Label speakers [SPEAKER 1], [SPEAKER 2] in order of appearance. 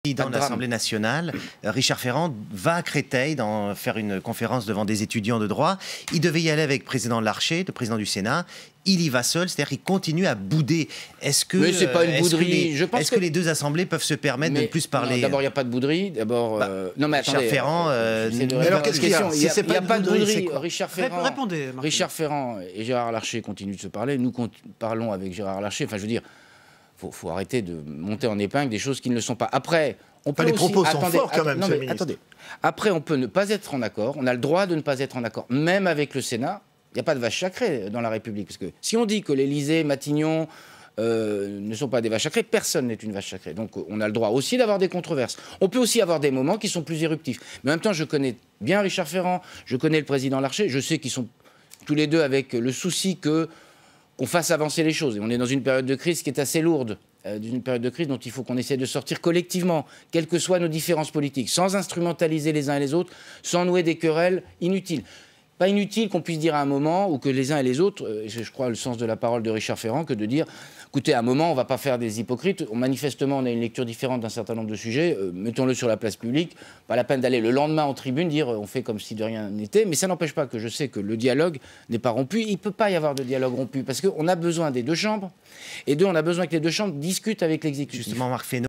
[SPEAKER 1] Président de l'Assemblée nationale, Richard Ferrand, va à Créteil faire une conférence devant des étudiants de droit. Il devait y aller avec le président Larcher, le président du Sénat. Il y va seul, c'est-à-dire qu'il continue à bouder. Est-ce que,
[SPEAKER 2] mais c'est pas une bouderie.
[SPEAKER 1] Est-ce que les deux assemblées peuvent se permettre de ne plus parler?
[SPEAKER 2] D'abord, il n'y a pas de bouderie. D'abord,
[SPEAKER 1] non, mais attendez, Richard Ferrand.
[SPEAKER 3] Alors qu'est-ce qu'il y a?
[SPEAKER 2] Il n'y a pas de bouderie.
[SPEAKER 3] Répondez.
[SPEAKER 2] Richard Ferrand et Gérard Larcher continuent de se parler. Nous parlons avec Gérard Larcher. Enfin, je veux dire, faut arrêter de monter en épingle des choses qui ne le sont pas. Après.
[SPEAKER 3] Les propos sont forts quand même, monsieur le ministre.
[SPEAKER 2] Attendez. Après, on peut ne pas être en accord. On a le droit de ne pas être en accord, même avec le Sénat. Il n'y a pas de vache sacrée dans la République. Parce que si on dit que l'Élysée, Matignon ne sont pas des vaches sacrées, personne n'est une vache sacrée. Donc on a le droit aussi d'avoir des controverses. On peut aussi avoir des moments qui sont plus éruptifs. Mais en même temps, je connais bien Richard Ferrand, je connais le président Larcher. Je sais qu'ils sont tous les deux avec le souci qu'on fasse avancer les choses. Et on est dans une période de crise qui est assez lourde. D'une période de crise dont il faut qu'on essaie de sortir collectivement, quelles que soient nos différences politiques, sans instrumentaliser les uns et les autres, sans nouer des querelles inutiles. Pas inutile qu'on puisse dire à un moment, ou que les uns et les autres, je crois le sens de la parole de Richard Ferrand, que de dire, écoutez, à un moment, on ne va pas faire des hypocrites, manifestement, on a une lecture différente d'un certain nombre de sujets, mettons-le sur la place publique, pas la peine d'aller le lendemain en tribune, dire, on fait comme si de rien n'était, mais ça n'empêche pas que je sais que le dialogue n'est pas rompu, il ne peut pas y avoir de dialogue rompu, parce qu'on a besoin des deux chambres, et on a besoin que les deux chambres discutent avec l'exécutif.
[SPEAKER 1] Justement, Marc Fesneau.